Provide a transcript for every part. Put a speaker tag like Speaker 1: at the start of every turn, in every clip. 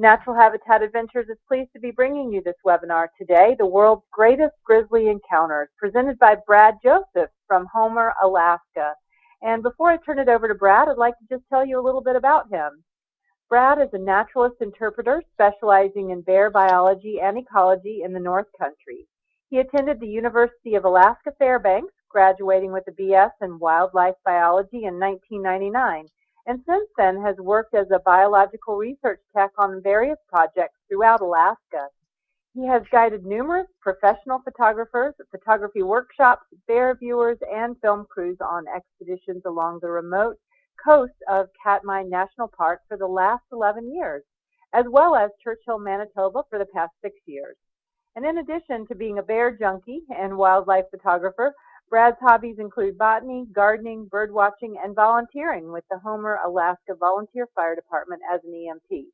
Speaker 1: Natural Habitat Adventures is pleased to be bringing you this webinar today, The World's Greatest Grizzly Encounters, presented by Brad Joseph from Homer, Alaska. And before I turn it over to Brad, I'd like to just tell you a little bit about him. Brad is a naturalist interpreter specializing in bear biology and ecology in the North Country. He attended the University of Alaska Fairbanks, graduating with a BS in wildlife biology in 1999. And since then has worked as a biological research tech on various projects throughout Alaska. He has guided numerous professional photographers, photography workshops, bear viewers, and film crews on expeditions along the remote coast of Katmai National Park for the last 11 years, as well as Churchill, Manitoba for the past 6 years. And in addition to being a bear junkie and wildlife photographer, Brad's hobbies include botany, gardening, bird watching, and volunteering with the Homer, Alaska Volunteer Fire Department as an EMT.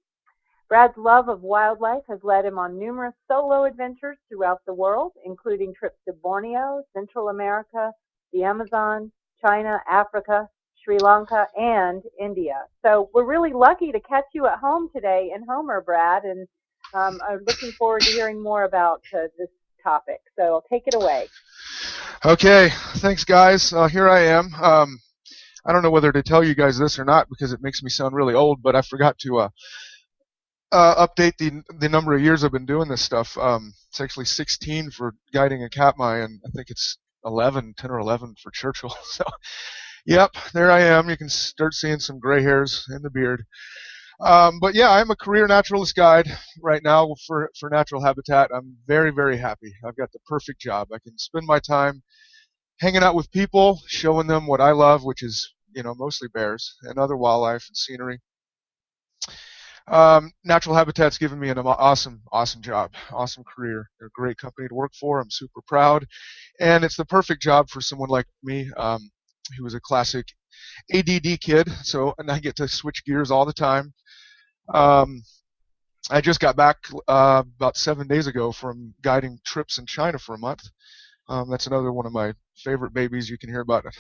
Speaker 1: Brad's love of wildlife has led him on numerous solo adventures throughout the world, including trips to Borneo, Central America, the Amazon, China, Africa, Sri Lanka, and India. So we're really lucky to catch you at home today in Homer, Brad, and I'm looking forward to hearing more about this topic. So take it away.
Speaker 2: Okay, thanks guys. Here I am. I don't know whether to tell you guys this or not because it makes me sound really old, but I forgot to update the number of years I've been doing this stuff. It's actually 16 for guiding in Katmai, and I think it's 10 or 11 for Churchill. So, yep, there I am. You can start seeing some gray hairs in the beard. But yeah, I'm a career naturalist guide right now for Natural Habitat. I'm very, very happy. I've got the perfect job. I can spend my time hanging out with people, showing them what I love, which is, mostly bears and other wildlife and scenery. Natural Habitat's given me an awesome job, awesome career. They're a great company to work for. I'm super proud. And it's the perfect job for someone like me, who was a classic ADD kid, and I get to switch gears all the time. I just got back about 7 days ago from guiding trips in China for a month. That's another one of my favorite babies. You can hear about it.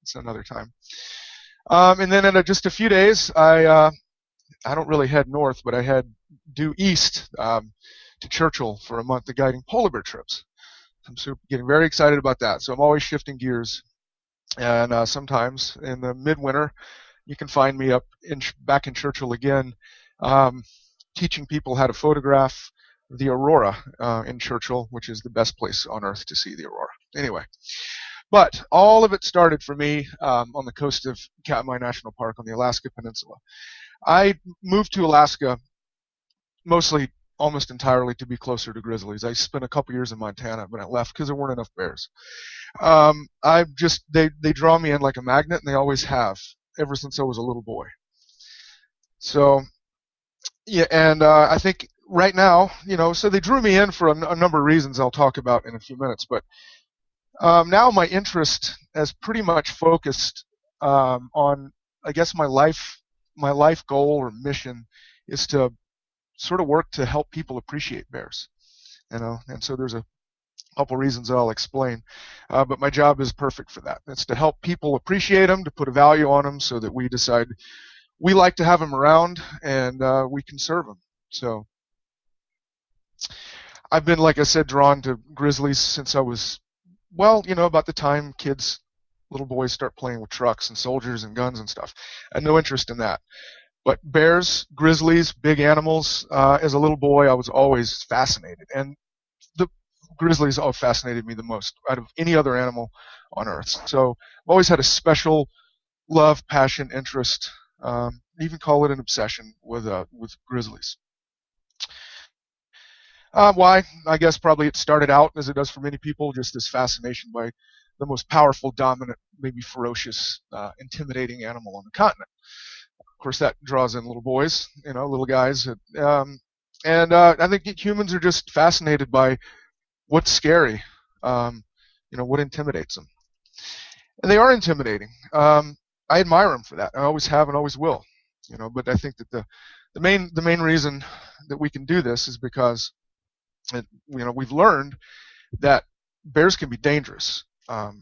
Speaker 2: It's another time. And then in just a few days, I don't really head north, but I head due east to Churchill for a month of guiding polar bear trips. I'm getting very excited about that. So I'm always shifting gears. And sometimes in the midwinter, you can find me back in Churchill again, teaching people how to photograph the aurora in Churchill, which is the best place on Earth to see the aurora. Anyway, but all of it started for me on the coast of Katmai National Park on the Alaska Peninsula. I moved to Alaska mostly, almost entirely, to be closer to grizzlies. I spent a couple years in Montana, but I left because there weren't enough bears. They draw me in like a magnet, and they always have ever since I was a little boy. So yeah, and I think right now, so they drew me in for a number of reasons I'll talk about in a few minutes. But now my interest has pretty much focused on, I guess, my life goal or mission is to sort of work to help people appreciate bears. And so there's a couple reasons that I'll explain, but my job is perfect for that. It's to help people appreciate them, to put a value on them, so that we decide we like to have them around and we can serve them. So I've been, like I said, drawn to grizzlies since I was, about the time little boys start playing with trucks and soldiers and guns and stuff. I had no interest in that. But bears, grizzlies, big animals, as a little boy, I was always fascinated. And the grizzlies all fascinated me the most out of any other animal on Earth. So I've always had a special love, passion, interest, even call it an obsession with grizzlies. Why? I guess probably it started out, as it does for many people, just this fascination by the most powerful, dominant, maybe ferocious, intimidating animal on the continent. Of course, that draws in little boys, little guys. And I think humans are just fascinated by what's scary, what intimidates them. And they are intimidating. I admire them for that. I always have and always will. But I think that the main reason that we can do this is because we've learned that bears can be dangerous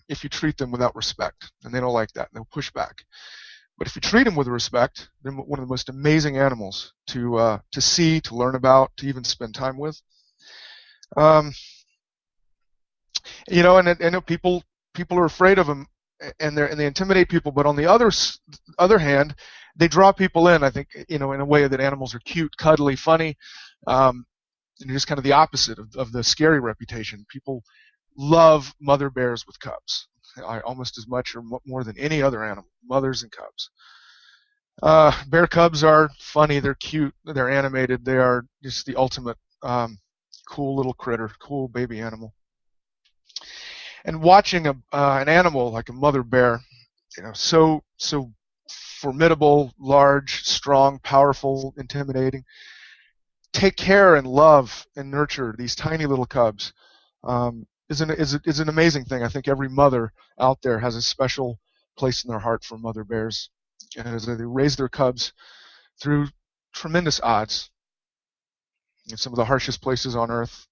Speaker 2: if you treat them without respect, and they don't like that. They'll push back. But if you treat them with respect, they're one of the most amazing animals to see, to learn about, to even spend time with. And people are afraid of them, and they intimidate people. But on the other hand, they draw people in. I think in a way that animals are cute, cuddly, funny, and just kind of the opposite of the scary reputation. People love mother bears with cubs, almost as much or more than any other animal. Mothers and cubs. Bear cubs are funny. They're cute. They're animated. They are just the ultimate cool little critter, cool baby animal. And watching an animal like a mother bear, so formidable, large, strong, powerful, intimidating, take care and love and nurture these tiny little cubs is an amazing thing. I think every mother out there has a special place in their heart for mother bears, and as they raise their cubs through tremendous odds in some of the harshest places on Earth.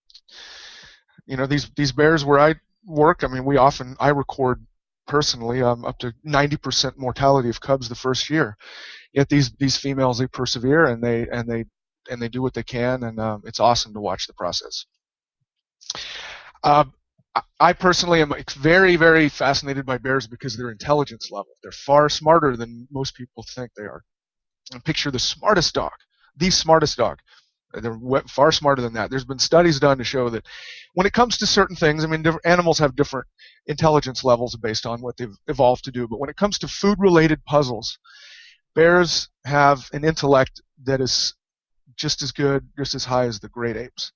Speaker 2: These bears where I work, I record personally up to 90% mortality of cubs the first year. Yet these females, they persevere and they do what they can, and it's awesome to watch the process. I personally am very, very fascinated by bears because of their intelligence level. They're far smarter than most people think they are. And picture the smartest dog. They're far smarter than that. There's been studies done to show that when it comes to certain things, different animals have different intelligence levels based on what they've evolved to do. But when it comes to food-related puzzles, bears have an intellect that is just as good, just as high as the great apes.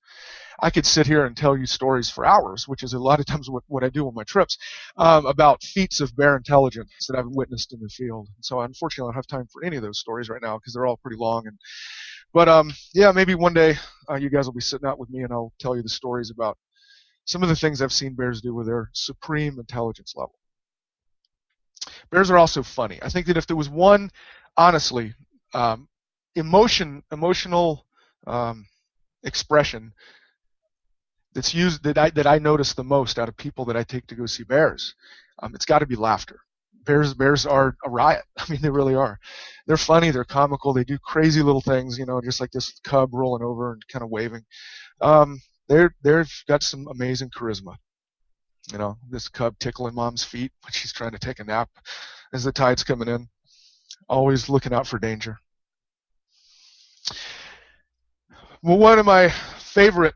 Speaker 2: I could sit here and tell you stories for hours, which is a lot of times what I do on my trips, about feats of bear intelligence that I've witnessed in the field. So unfortunately, I don't have time for any of those stories right now because they're all pretty long. But maybe one day you guys will be sitting out with me and I'll tell you the stories about some of the things I've seen bears do with their supreme intelligence level. Bears are also funny. I think that if there was one, honestly, emotional expression that's used that I notice the most out of people that I take to go see bears, it's got to be laughter. Bears are a riot. They really are. They're funny. They're comical. They do crazy little things, just like this cub rolling over and kind of waving. They've got some amazing charisma. This cub tickling mom's feet when she's trying to take a nap as the tide's coming in, always looking out for danger. Well, one of my favorite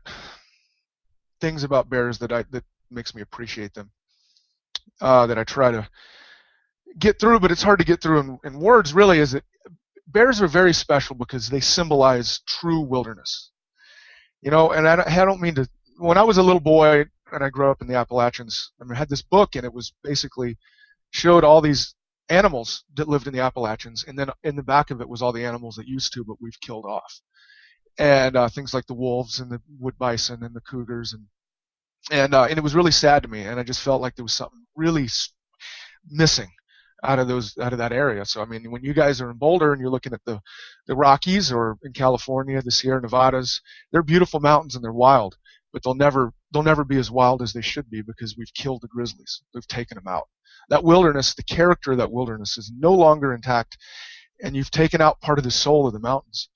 Speaker 2: things about bears that makes me appreciate them, that I try to get through, but it's hard to get through in words, really, is that bears are very special because they symbolize true wilderness. And I don't mean to. When I was a little boy and I grew up in the Appalachians, I had this book, and it was basically showed all these animals that lived in the Appalachians, and then in the back of it was all the animals that used to, but we've killed off, and things like the wolves and the wood bison and the cougars, and it was really sad to me, and I just felt like there was something really missing out of that area. So when you guys are in Boulder and you're looking at the Rockies, or in California, the Sierra Nevadas, they're beautiful mountains and they're wild, but they'll never be as wild as they should be because we've killed the grizzlies. We've taken them out. That wilderness, the character of that wilderness is no longer intact, and you've taken out part of the soul of the mountains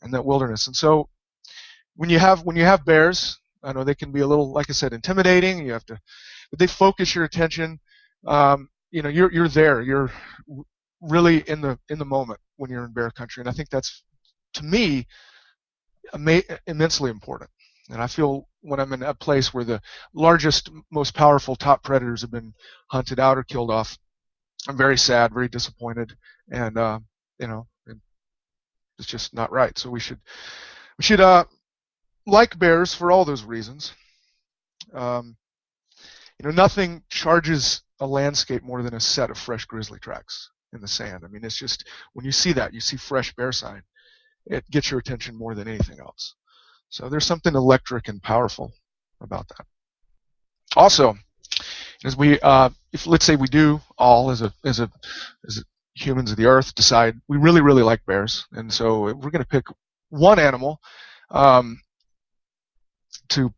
Speaker 2: and that wilderness. And so when you have bears, I know they can be a little, like I said, intimidating. But they focus your attention. You're there. You're really in the moment when you're in bear country, and I think that's, to me, immensely important. And I feel when I'm in a place where the largest, most powerful top predators have been hunted out or killed off, I'm very sad, very disappointed, and it's just not right. So we should like bears for all those reasons. Nothing charges a landscape more than a set of fresh grizzly tracks in the sand. It's just, when you see that, you see fresh bear sign, it gets your attention more than anything else. So there's something electric and powerful about that. Also, as if let's say we do all as humans of the earth decide we really, really like bears, and so we're going to pick one animal to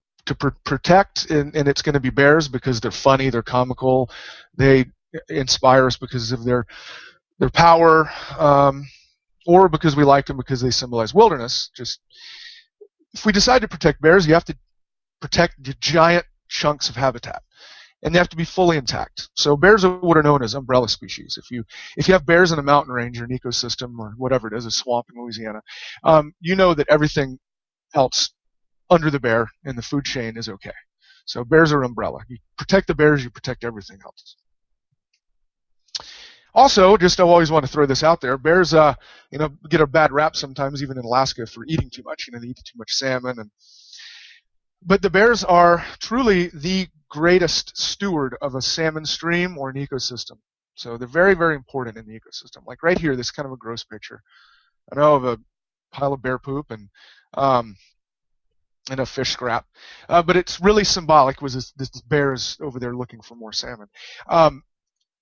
Speaker 2: protect, and it's going to be bears because they're funny, they're comical, they inspire us because of their their power, or because we like them because they symbolize wilderness. Just if we decide to protect bears, you have to protect the giant chunks of habitat, and they have to be fully intact. So bears are what are known as umbrella species. If you have bears in a mountain range or an ecosystem or whatever it is, a swamp in Louisiana, you know that everything else under the bear in the food chain is okay. So bears are umbrella. You protect the bears, you protect everything else. Also, just I always want to throw this out there, bears get a bad rap sometimes, even in Alaska, for eating too much. They eat too much salmon, but the bears are truly the greatest steward of a salmon stream or an ecosystem. So they're very, very important in the ecosystem. Like right here, this is kind of a gross picture. I know of a pile of bear poop and a fish scrap, but it's really symbolic. Was this bear is over there looking for more salmon.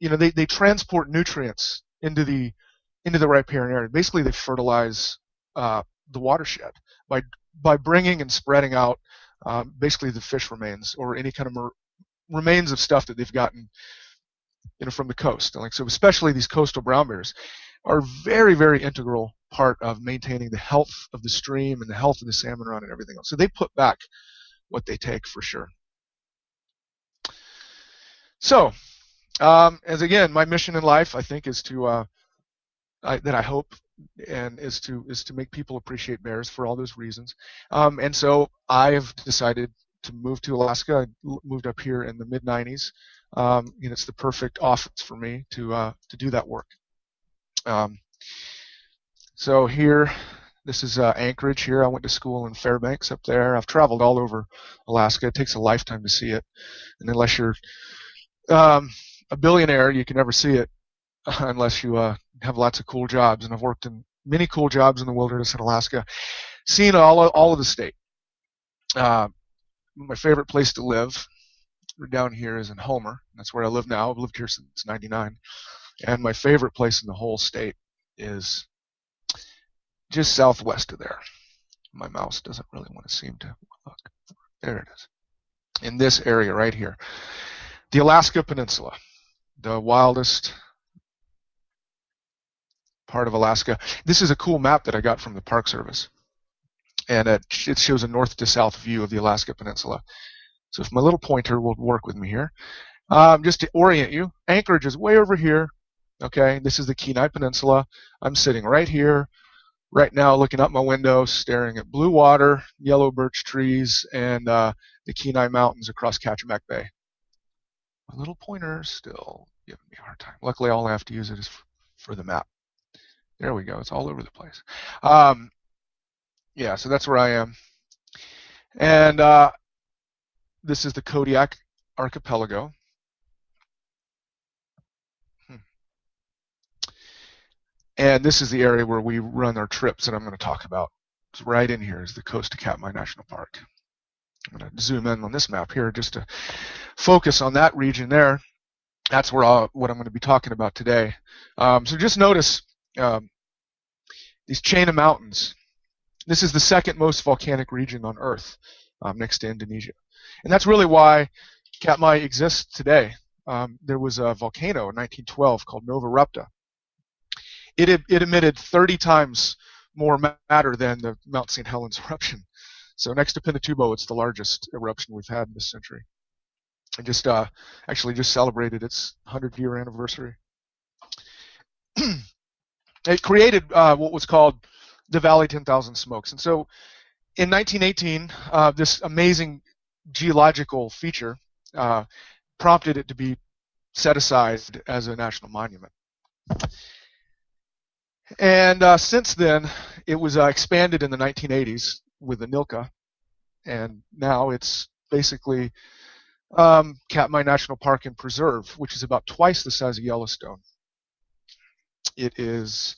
Speaker 2: They transport nutrients into the riparian area. Basically, they fertilize the watershed by bringing and spreading out basically the fish remains or any kind of remains of stuff that they've gotten from the coast. So especially these coastal brown bears are very, very integral part of maintaining the health of the stream and the health of the salmon run and everything else. So they put back what they take for sure. So, as again, my mission in life, I think, is to that I hope and is to make people appreciate bears for all those reasons. And so I have decided to move to Alaska. I moved up here in the mid '90s. It's the perfect office for me to do that work. So here, this is Anchorage here. I went to school in Fairbanks up there. I've traveled all over Alaska. It takes a lifetime to see it, and unless you're a billionaire, you can never see it unless you have lots of cool jobs. And I've worked in many cool jobs in the wilderness in Alaska, seen all of the state. My favorite place to live down here is in Homer. That's where I live now. I've lived here since '99. And my favorite place in the whole state is just southwest of there. My mouse doesn't really want to seem to look. There it is. In this area right here. The Alaska Peninsula. The wildest part of Alaska. This is a cool map that I got from the Park Service. And it shows a north to south view of the Alaska Peninsula. So if my little pointer will work with me here. Just to orient you, Anchorage is way over here. Okay, this is the Kenai Peninsula. I'm sitting right here, right now, looking up my window, staring at blue water, yellow birch trees, and the Kenai Mountains across Kachemak Bay. My little pointer is still giving me a hard time. Luckily, all I have to use it is for the map. There we go. It's all over the place. Yeah, so that's where I am. And this is the Kodiak Archipelago. And this is the area where we run our trips that I'm going to talk about. It's right in here is the coast of Katmai National Park. I'm going to zoom in on this map here just to focus on that region there. That's where what I'm going to be talking about today. So just notice these chain of mountains. This is the second most volcanic region on Earth, next to Indonesia. And that's really why Katmai exists today. There was a volcano in 1912 called Nova Rupta. It emitted 30 times more matter than the Mount St. Helens eruption. So next to Pinatubo, it's the largest eruption we've had in this century. And just actually just celebrated its 100-year anniversary. It created what was called the Valley 10,000 Smokes. And so in 1918, this amazing geological feature prompted it to be set aside as a national monument. And since then, it was expanded in the 1980s with the Nilka, and now it's basically Katmai National Park and Preserve, which is about twice the size of Yellowstone. It is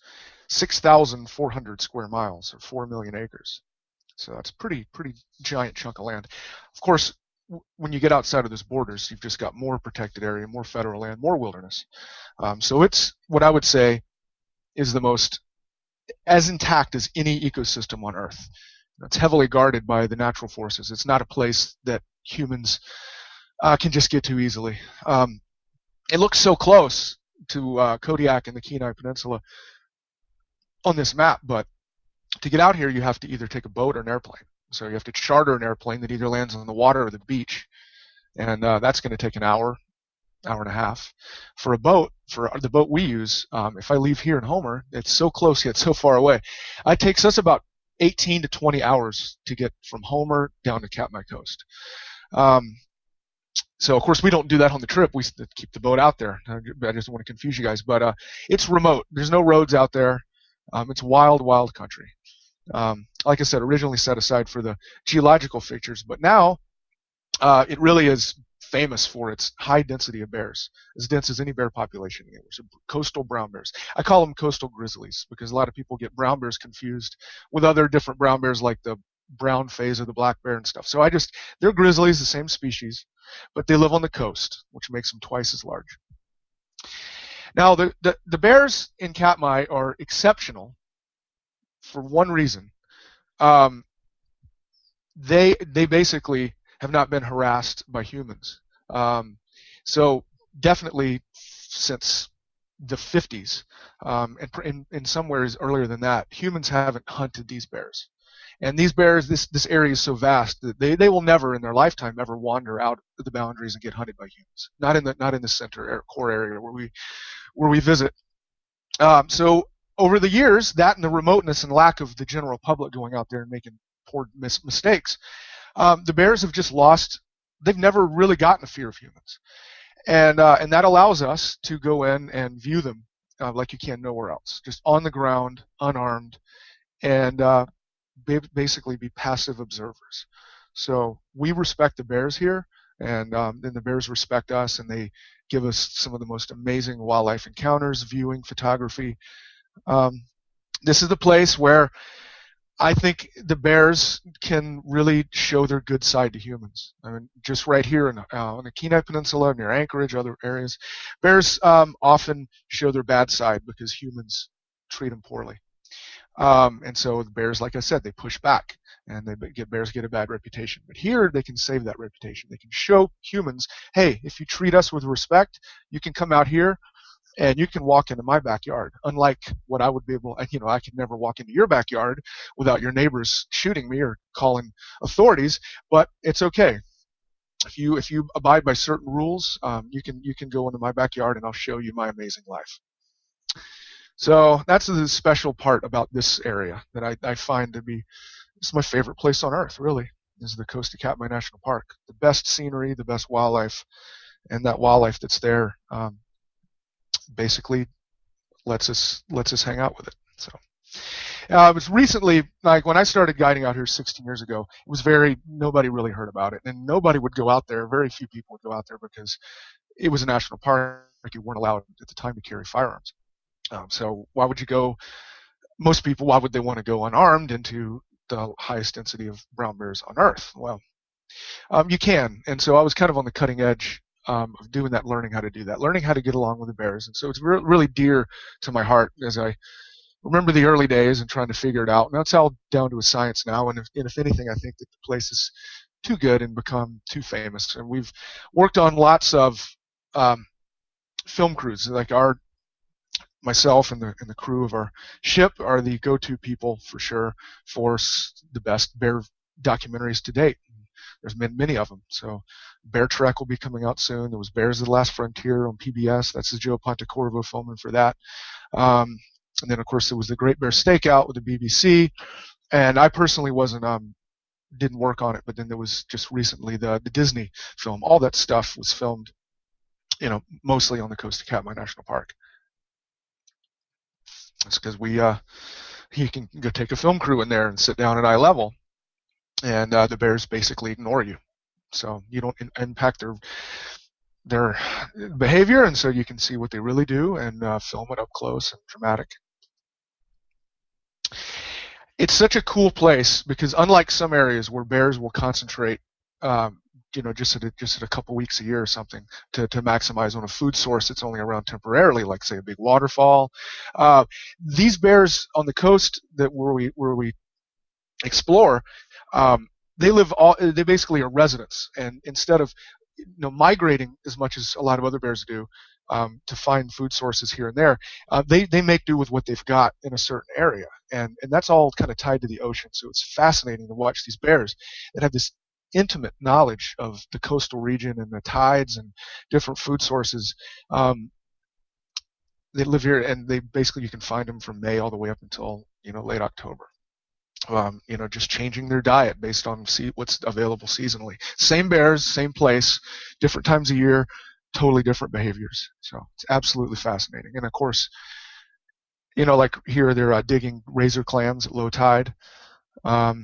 Speaker 2: 6,400 square miles, or 4 million acres. So that's a pretty giant chunk of land. Of course, when you get outside of those borders, you've just got more protected area, more federal land, more wilderness. So it's what I would say is the most as intact as any ecosystem on Earth. It's heavily guarded by the natural forces. It's not a place that humans can just get to easily. It looks so close to Kodiak and the Kenai Peninsula on this map, but to get out here, you have to either take a boat or an airplane. So you have to charter an airplane that either lands on the water or the beach, and that's going to take an hour and a half. For a boat, for the boat we use, if I leave here in Homer, it's so close yet so far away. It takes us about 18 to 20 hours to get from Homer down to Katmai Coast. So of course we don't do that on the trip. We keep the boat out there. I just don't want to confuse you guys, but it's remote. There's no roads out there. It's wild, wild country. Like I said, originally set aside for the geological features, but now it really is famous for its high density of bears, as dense as any bear population anywhere. So coastal brown bears. I call them coastal grizzlies because a lot of people get brown bears confused with other different brown bears like the brown phase or the black bear and stuff. So they're grizzlies, the same species, but they live on the coast, which makes them twice as large. Now, the bears in Katmai are exceptional for one reason. They basically have not been harassed by humans. So definitely since the 50s, and in some ways earlier than that, humans haven't hunted these bears. And these bears, this area is so vast that they will never in their lifetime ever wander out of the boundaries and get hunted by humans. Not in the center core area where we visit. So over the years, that and the remoteness and lack of the general public going out there and making poor mistakes, the bears have just lost. They've never really gotten a fear of humans, and that allows us to go in and view them like you can nowhere else, just on the ground, unarmed, and basically be passive observers. So we respect the bears here, and then the bears respect us, and they give us some of the most amazing wildlife encounters, viewing, photography. This is the place where I think the bears can really show their good side to humans. I mean, just right here on the Kenai Peninsula, near Anchorage, other areas, bears often show their bad side because humans treat them poorly. And so the bears, like I said, they push back, and bears get a bad reputation. But here, they can save that reputation. They can show humans, hey, if you treat us with respect, you can come out here and you can walk into my backyard. Unlike what I would be able, I could never walk into your backyard without your neighbors shooting me or calling authorities. But it's okay. If you abide by certain rules, you can go into my backyard and I'll show you my amazing life. So that's the special part about this area that I find to be, it's my favorite place on earth, really, is the coast of Katmai National Park. The best scenery, the best wildlife, and that wildlife that's there basically lets us hang out with it. So it was recently, like when I started guiding out here 16 years ago, it was nobody really heard about it, and nobody would go out there. Very few people would go out there because it was a national park. You weren't allowed at the time to carry firearms. So why would you go? Most people, why would they want to go unarmed into the highest density of brown bears on Earth? Well, you can, and so I was kind of on the cutting edge of doing that, learning how to do that, learning how to get along with the bears, and so it's really dear to my heart as I remember the early days and trying to figure it out. And that's all down to a science now, and if anything, I think that the place is too good and become too famous. And we've worked on lots of film crews, like myself and the crew of our ship are the go-to people for sure for the best bear documentaries to date. There's been many of them. So Bear Trek will be coming out soon. There was Bears of the Last Frontier on PBS. That's the Joe Pontecorvo filming for that. And then, of course, there was the Great Bear Stakeout with the BBC. And I personally didn't work on it, but then there was just recently the Disney film. All that stuff was filmed, mostly on the coast of Katmai National Park. It's because you can go take a film crew in there and sit down at eye level, and the bears basically ignore you, so you don't impact their behavior, and so you can see what they really do and film it up close and dramatic. It's such a cool place because unlike some areas where bears will concentrate, just at a couple weeks a year or something to maximize on a food source that's only around temporarily, like say a big waterfall. These bears on the coast where we explore, they basically are residents, and instead of migrating as much as a lot of other bears do, to find food sources here and there. They make do with what they've got in a certain area, and that's all kind of tied to the ocean. So it's fascinating to watch these bears that have this intimate knowledge of the coastal region and the tides and different food sources. They live here, and they basically, you can find them from May all the way up until late October. Just changing their diet based on what's available seasonally. Same bears, same place, different times of year, totally different behaviors. So it's absolutely fascinating. And of course, like here they're digging razor clams at low tide at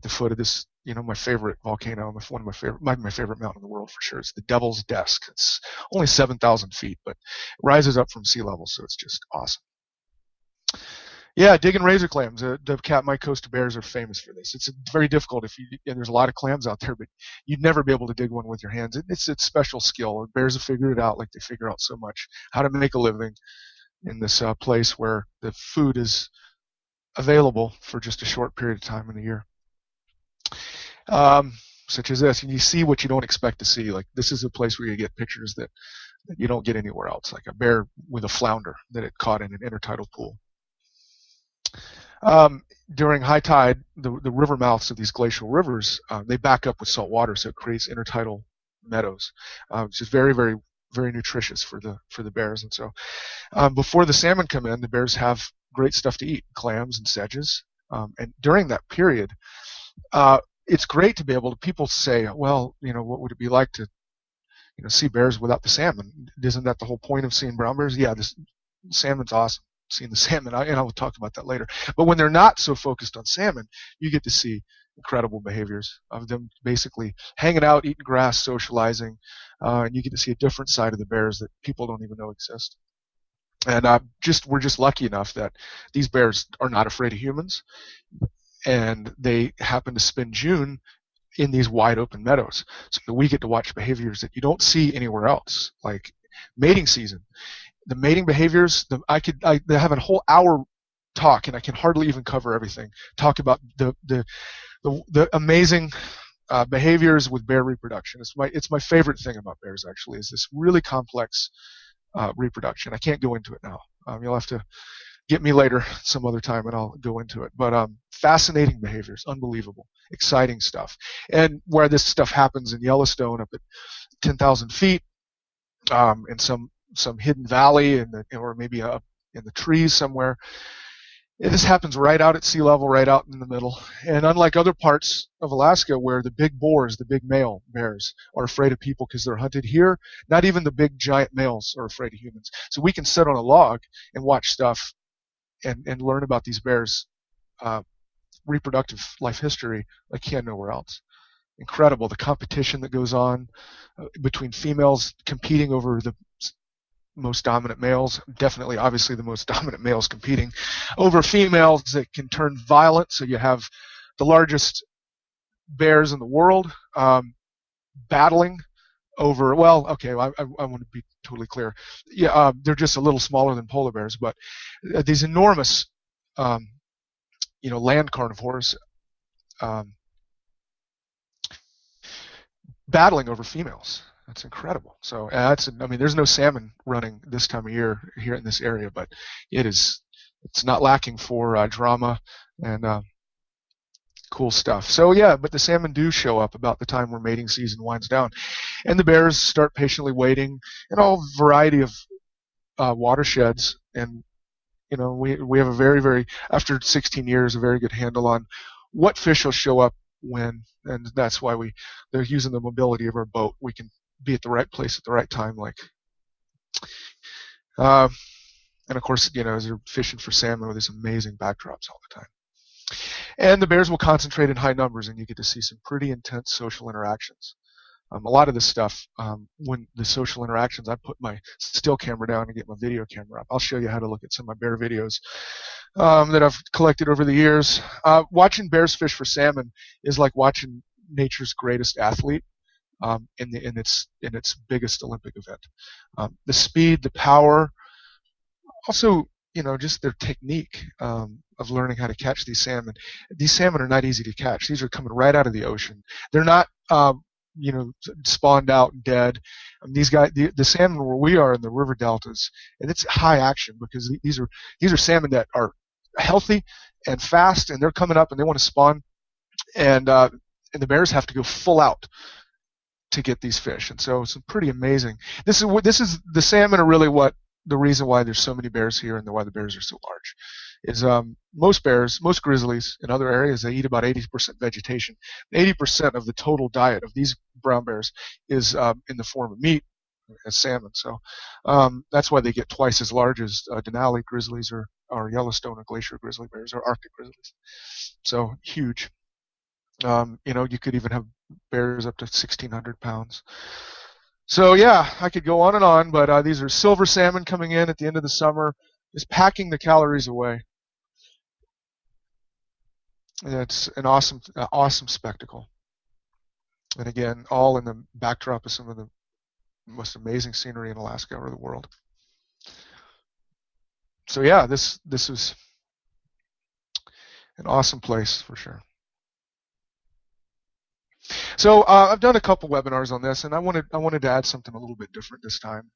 Speaker 2: the foot of this, my favorite volcano, one of my favorite mountain in the world for sure. It's the Devil's Desk. It's only 7,000 feet, but it rises up from sea level, so it's just awesome. Yeah, digging razor clams. The Katmai Coast bears are famous for this. It's very difficult and there's a lot of clams out there, but you'd never be able to dig one with your hands. It's special skill. Bears have figured it out, like they figure out so much how to make a living in this place where the food is available for just a short period of time in the year. Such as this, and you see what you don't expect to see. Like this is a place where you get pictures that you don't get anywhere else, like a bear with a flounder that it caught in an intertidal pool. During high tide, the river mouths of these glacial rivers, they back up with salt water, so it creates intertidal meadows, which is very, very, very nutritious for the bears. And so before the salmon come in, the bears have great stuff to eat, clams and sedges. And during that period, it's great to be able to, people say, well, what would it be like to see bears without the salmon? Isn't that the whole point of seeing brown bears? Yeah, this salmon's awesome. Seeing the salmon, and I will talk about that later. But when they're not so focused on salmon, you get to see incredible behaviors of them basically hanging out, eating grass, socializing, and you get to see a different side of the bears that people don't even know exist. And we're just lucky enough that these bears are not afraid of humans, and they happen to spend June in these wide open meadows, so we get to watch behaviors that you don't see anywhere else, like mating season. The mating behaviors, I have a whole hour talk, and I can hardly even cover everything. Talk about the amazing behaviors with bear reproduction. It's my favorite thing about bears, actually, is this really complex reproduction. I can't go into it now. You'll have to get me later some other time, and I'll go into it. But fascinating behaviors, unbelievable, exciting stuff. And where this stuff happens in Yellowstone up at 10,000 feet, in some hidden valley or maybe up in the trees somewhere. This happens right out at sea level, right out in the middle. And unlike other parts of Alaska where the big boars, the big male bears, are afraid of people because they're hunted, here, not even the big giant males are afraid of humans. So we can sit on a log and watch stuff and learn about these bears' reproductive life history like can't nowhere else. Incredible, the competition that goes on between females competing over the most dominant males, definitely, obviously, the most dominant males competing over females that can turn violent. So you have the largest bears in the world battling over, well, okay, I want to be totally clear. Yeah, they're just a little smaller than polar bears, but these enormous, land carnivores battling over females. That's incredible. So there's no salmon running this time of year here in this area, but it's not lacking for drama and cool stuff. So yeah, but the salmon do show up about the time where mating season winds down, and the bears start patiently waiting in all variety of watersheds. And we have a very, very, after 16 years, a very good handle on what fish will show up when, and that's why they're using the mobility of our boat. We can be at the right place at the right time, and of course, as you're fishing for salmon with these amazing backdrops all the time. And the bears will concentrate in high numbers, and you get to see some pretty intense social interactions. A lot of this stuff, when the social interactions, I put my still camera down and get my video camera up. I'll show you how to look at some of my bear videos that I've collected over the years. Watching bears fish for salmon is like watching nature's greatest athlete in its biggest Olympic event. The speed, the power, also just their technique of learning how to catch these salmon. These salmon are not easy to catch. These are coming right out of the ocean. They're not spawned out and dead. The salmon where we are in the river deltas, and it's high action because these are salmon that are healthy and fast, and they're coming up and they want to spawn, and the bears have to go full out to get these fish, and so it's pretty amazing. This is the salmon are really what the reason why there's so many bears here and why the bears are so large. Is most grizzlies in other areas, they eat about 80% vegetation. 80% of the total diet of these brown bears is in the form of meat, as salmon. So that's why they get twice as large as Denali grizzlies or Yellowstone or glacier grizzly bears or Arctic grizzlies. So huge. You could even have bears up to 1,600 pounds. So yeah, I could go on and on, but these are silver salmon coming in at the end of the summer, just packing the calories away. And it's an awesome spectacle. And again, all in the backdrop of some of the most amazing scenery in Alaska or the world. So yeah, this is an awesome place for sure. So I've done a couple webinars on this, and I wanted to add something a little bit different this time.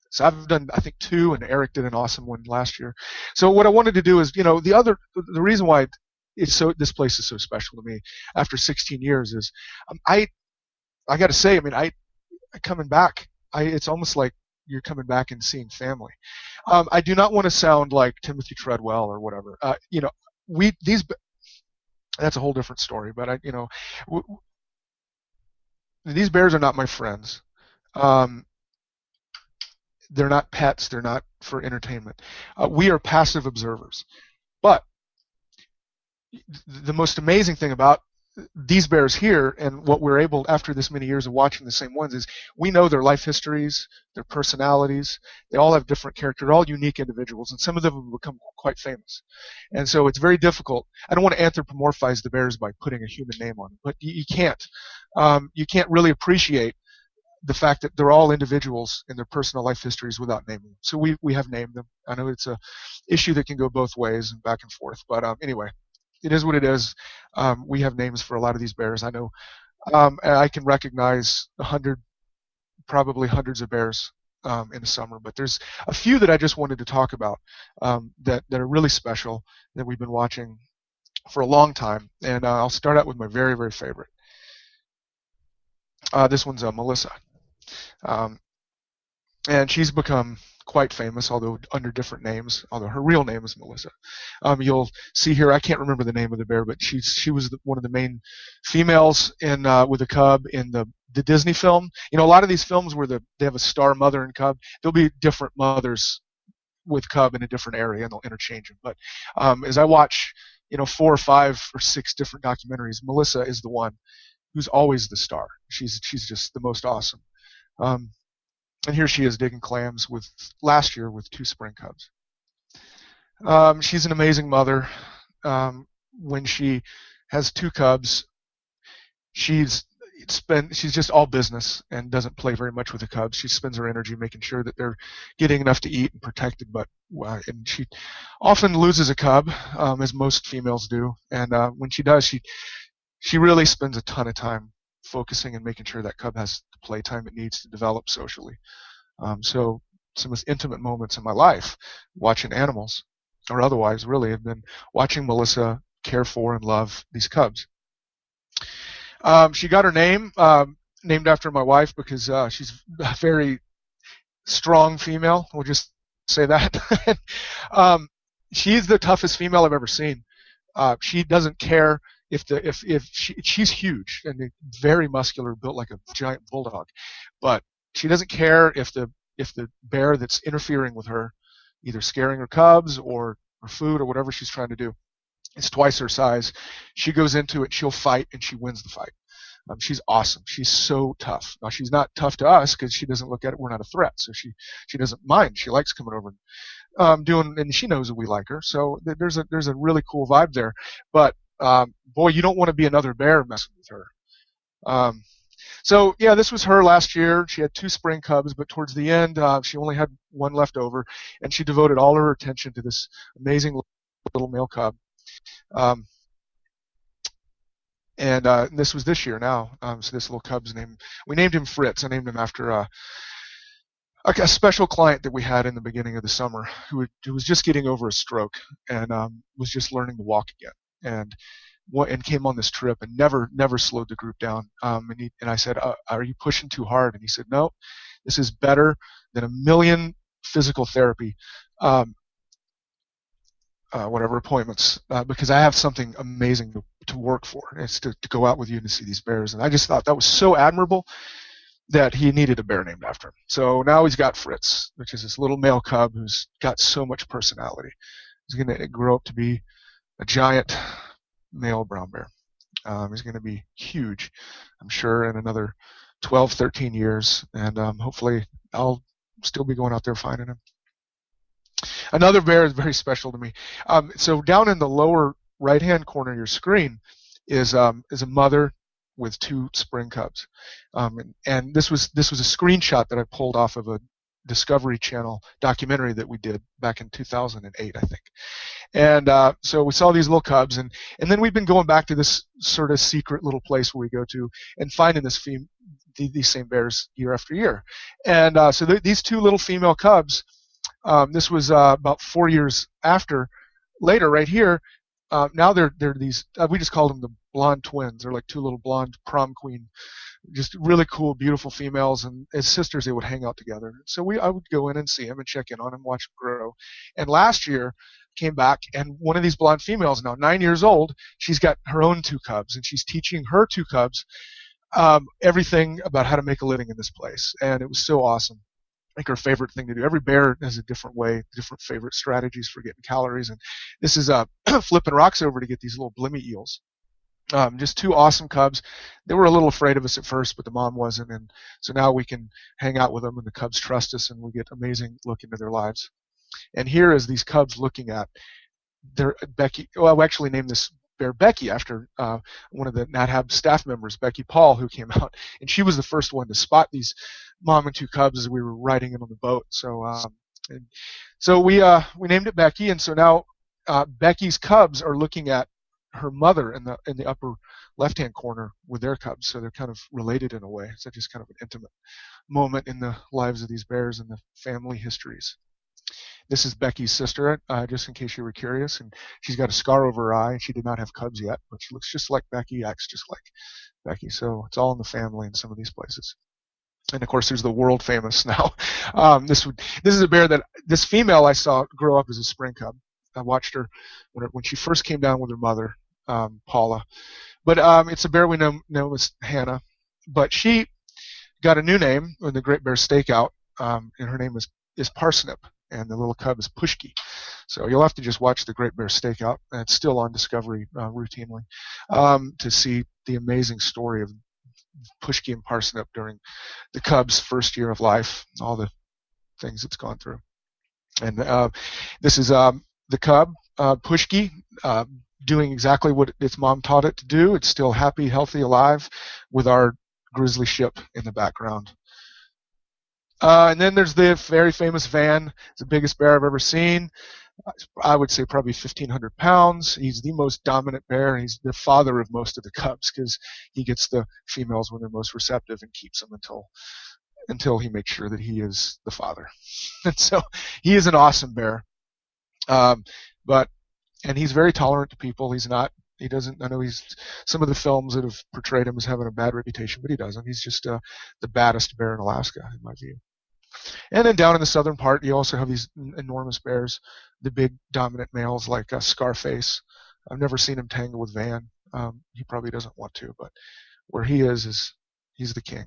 Speaker 2: So I've done, I think, 2, and Eric did an awesome one last year. So what I wanted to do is, the reason why this place is so special to me after 16 years is, I got to say, I coming back, it's almost like you're coming back and seeing family. I do not want to sound like Timothy Treadwell or whatever. That's a whole different story, but these bears are not my friends. They're not pets. They're not for entertainment. We are passive observers. But the most amazing thing about these bears here and what we're able, after this many years of watching the same ones, is we know their life histories, their personalities. They all have different characters. They're all unique individuals, and some of them have become quite famous. And so it's very difficult. I don't want to anthropomorphize the bears by putting a human name on them, but you can't. You can't really appreciate the fact that they're all individuals in their personal life histories without naming them. So we have named them. I know it's a issue that can go both ways and back and forth, but anyway. It is what it is. We have names for a lot of these bears. I know I can recognize probably hundreds of bears in the summer, but there's a few that I just wanted to talk about that are really special that we've been watching for a long time. And I'll start out with my very, very favorite. This one's Melissa. And she's become quite famous, although under different names, although her real name is Melissa. You'll see here, I can't remember the name of the bear, but she was one of the main females in with a cub in the Disney film. A lot of these films where they have a star mother and cub, there'll be different mothers with cub in a different area, and they'll interchange them. But as I watch, 4 or 5 or 6 different documentaries, Melissa is the one who's always the star. She's just the most awesome. And here she is digging clams last year with 2 spring cubs. She's an amazing mother. When she has 2 cubs, she's just all business and doesn't play very much with the cubs. She spends her energy making sure that they're getting enough to eat and protected. And she often loses a cub, as most females do. And when she does, she really spends a ton of time focusing and making sure that cub has the playtime it needs to develop socially. So some of the most intimate moments in my life, watching animals, or otherwise really, have been watching Melissa care for and love these cubs. She got her name named after my wife because she's a very strong female. We'll just say that. She's the toughest female I've ever seen. She doesn't care if she's huge and very muscular, built like a giant bulldog, but she doesn't care if the bear that's interfering with her, either scaring her cubs or her food or whatever she's trying to do, is twice her size. She goes into it, she'll fight, and she wins the fight. She's awesome. She's so tough. Now, she's not tough to us because she doesn't look at it. We're not a threat, so she doesn't mind. She likes coming over and and she knows that we like her. So there's a really cool vibe there. But boy, you don't want to be another bear messing with her. So yeah, this was her last year. She had 2 spring cubs, but towards the end, she only had 1 left over, and she devoted all her attention to this amazing little male cub. And this was this year now. So this little cub's name, we named him Fritz. I named him after a special client that we had in the beginning of the summer who was just getting over a stroke and was just learning to walk again. And came on this trip and never slowed the group down. And I said, "Are you pushing too hard?" And he said, "No, this is better than a million physical therapy, whatever appointments, because I have something amazing to work for. It's to go out with you and to see these bears." And I just thought that was so admirable that he needed a bear named after him. So now he's got Fritz, which is this little male cub who's got so much personality. He's going to grow up to be a giant male brown bear. He's going to be huge, I'm sure, in another 12, 13 years, and hopefully I'll still be going out there finding him. Another bear is very special to me. So down in the lower right-hand corner of your screen is a mother with 2 spring cubs, and this was a screenshot that I pulled off of a Discovery Channel documentary that we did back in 2008, I think. And so we saw these little cubs, and then we've been going back to this sort of secret little place where we go to and finding these same bears year after year. And so these 2 little female cubs, this was about 4 years later, right here. Now they're these, we just called them the Blond Twins. They're like 2 little blonde prom queen, just really cool, beautiful females, and as sisters they would hang out together. So I would go in and see them and check in on them, watch them grow. And last year came back, and one of these blonde females, now 9 years old, she's got her own 2 cubs, and she's teaching her 2 cubs everything about how to make a living in this place. And it was so awesome. I think her favorite thing to do. Every bear has a different way, different favorite strategies for getting calories. And this is flipping rocks over to get these little blimmy eels. Just 2 awesome cubs. They were a little afraid of us at first, but the mom wasn't. And so now we can hang out with them, and the cubs trust us, and we get amazing look into their lives. And here is these cubs looking at their Becky. Well, we actually named this bear Becky after one of the Nat Hab staff members, Becky Paul, who came out, and she was the first one to spot these mom and 2 cubs as we were riding in on the boat. So we named it Becky, and so now Becky's cubs are looking at her mother in the upper left-hand corner with their cubs, so they're kind of related in a way. So just kind of an intimate moment in the lives of these bears and the family histories. This is Becky's sister, just in case you were curious, and she's got a scar over her eye. She did not have cubs yet, but she looks just like Becky, acts just like Becky. So it's all in the family in some of these places. And of course, there's the world famous now. This is a bear that this female I saw grow up as a spring cub. I watched her when she first came down with her mother, Paula. But it's a bear we know as Hannah. But she got a new name in the Great Bear Stakeout, and her name is Parsnip, and the little cub is Pushki. So you'll have to just watch the Great Bear Stakeout, and it's still on Discovery routinely, to see the amazing story of Pushki and Parsnip during the cub's first year of life, all the things it's gone through. And this is the cub, Pushki, doing exactly what its mom taught it to do. It's still happy, healthy, alive, with our Grizzly ship in the background. And then there's the very famous Van. It's the biggest bear I've ever seen. I would say probably 1,500 pounds. He's the most dominant bear. He's the father of most of the cubs because he gets the females when they're most receptive and keeps them until he makes sure that he is the father. And so he is an awesome bear. And he's very tolerant to people. He doesn't, I know some of the films that have portrayed him as having a bad reputation, but he doesn't. He's just the baddest bear in Alaska, in my view. And then down in the southern part, you also have these enormous bears, the big dominant males like Scarface. I've never seen him tangle with Van. He probably doesn't want to, but where he is he's the king.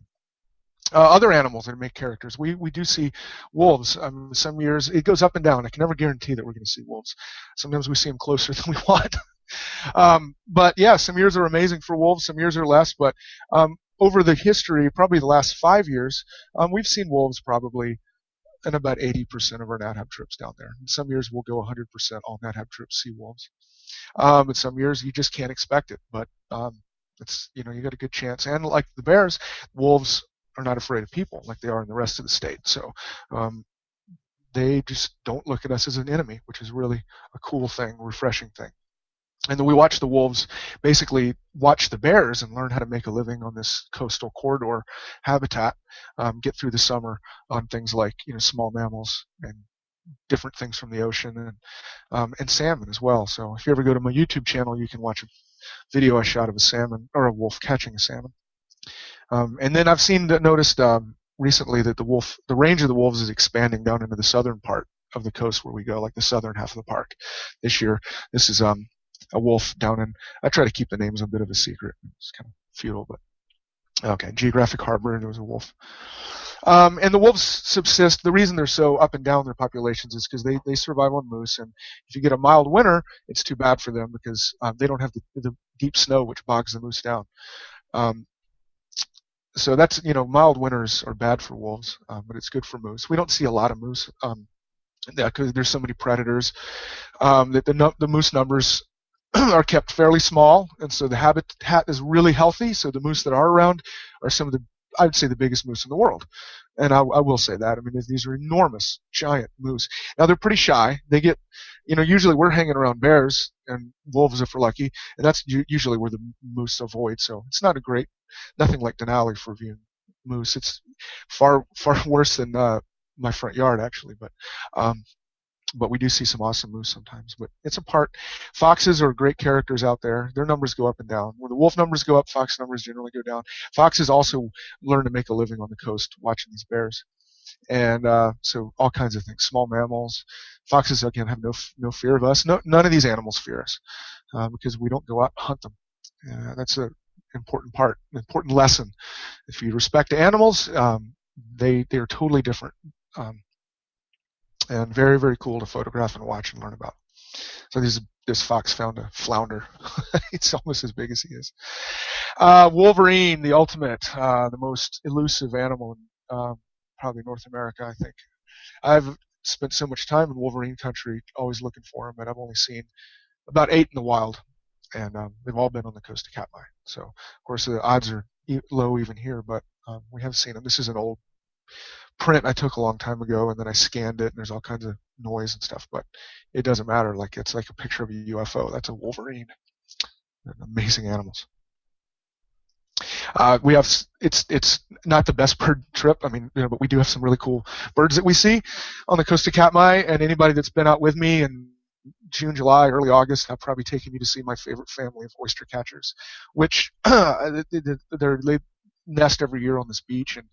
Speaker 2: Other animals that make characters. We do see wolves. Some years it goes up and down. I can never guarantee that we're going to see wolves. Sometimes we see them closer than we want. But yeah, some years are amazing for wolves. Some years are less. But over the history, probably the last 5 years, we've seen wolves probably in about 80% of our Nat Hab trips down there. And some years we'll go 100% all Nat Hab trips see wolves. And some years you just can't expect it. But it's you got a good chance. And like the bears, wolves are not afraid of people like they are in the rest of the state. So they just don't look at us as an enemy, which is really a cool thing, refreshing thing. And then we watch the wolves basically watch the bears and learn how to make a living on this coastal corridor habitat, get through the summer on things like small mammals and different things from the ocean, and salmon as well. So if you ever go to my YouTube channel, you can watch a video I shot of a salmon or a wolf catching a salmon. And then I've noticed recently that the range of the wolves is expanding down into the southern part of the coast where we go, like the southern half of the park. This year, this is a wolf down in. I try to keep the names a bit of a secret. It's kind of futile, but okay. Geographic Harbor, and there was a wolf. And the wolves subsist. The reason they're so up and down their populations is because they survive on moose. And if you get a mild winter, it's too bad for them because they don't have the deep snow which bogs the moose down. So that's mild winters are bad for wolves, but it's good for moose. We don't see a lot of moose because there's so many predators that the moose numbers are kept fairly small, and so the habitat is really healthy. So the moose that are around are some of the, I would say, the biggest moose in the world. And I will say that. I mean, these are enormous, giant moose. Now they're pretty shy. They get, usually we're hanging around bears and wolves if we're lucky, and that's usually where the moose avoid. So it's not nothing like Denali for viewing moose. It's far worse than my front yard actually, but we do see some awesome moose sometimes. But it's a part. Foxes are great characters out there. Their numbers go up and down. When the wolf numbers go up, fox numbers generally go down. Foxes also learn to make a living on the coast watching these bears. And so all kinds of things. Small mammals. Foxes, again, have no fear of us. None of these animals fear us because we don't go out and hunt them. That's an important part, an important lesson. If you respect animals, they are totally different. And very, very cool to photograph and watch and learn about. So this fox found a flounder. It's almost as big as he is. Wolverine, the ultimate, the most elusive animal in probably North America, I think. I've spent so much time in Wolverine country always looking for him, but I've only seen about 8 in the wild, and they've all been on the coast of Katmai. So, of course, the odds are low even here, but we have seen them. This is an old print I took a long time ago, and then I scanned it, and there's all kinds of noise and stuff, but it doesn't matter. Like, it's like a picture of a UFO. That's a wolverine. They're amazing animals. We have it's not the best bird trip. I mean, but we do have some really cool birds that we see on the coast of Katmai. And anybody that's been out with me in June, July, early August, I've probably taken you to see my favorite family of oyster catchers, which they nest every year on this beach. And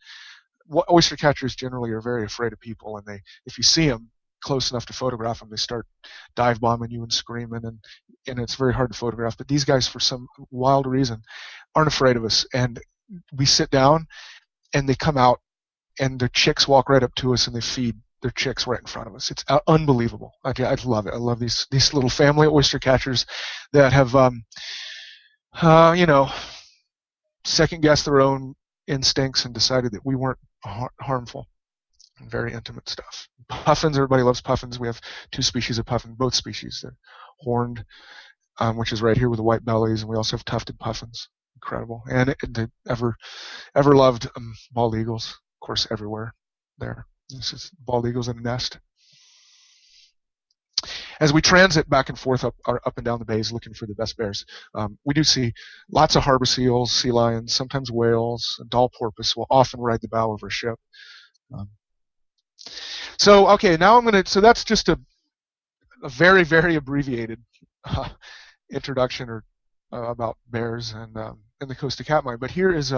Speaker 2: oyster catchers generally are very afraid of people, and if you see them close enough to photograph them, they start dive bombing you and screaming, and it's very hard to photograph. But these guys, for some wild reason, aren't afraid of us. And we sit down, and they come out, and their chicks walk right up to us, and they feed their chicks right in front of us. It's unbelievable. I love it. I love these little family oyster catchers that have, second guessed their own instincts and decided that we weren't harmful. Very intimate stuff. Puffins, everybody loves puffins. We have 2 species of puffin, both species. They're horned, which is right here with the white bellies, and we also have tufted puffins. Incredible. And the ever loved bald eagles, of course, everywhere there. This is bald eagles in a nest. As we transit back and forth up and down the bays looking for the best bears, we do see lots of harbor seals, sea lions, sometimes whales, and doll porpoise will often ride the bow of our ship. So that's just a very, very abbreviated introduction about bears and the coast of Katmai. But here is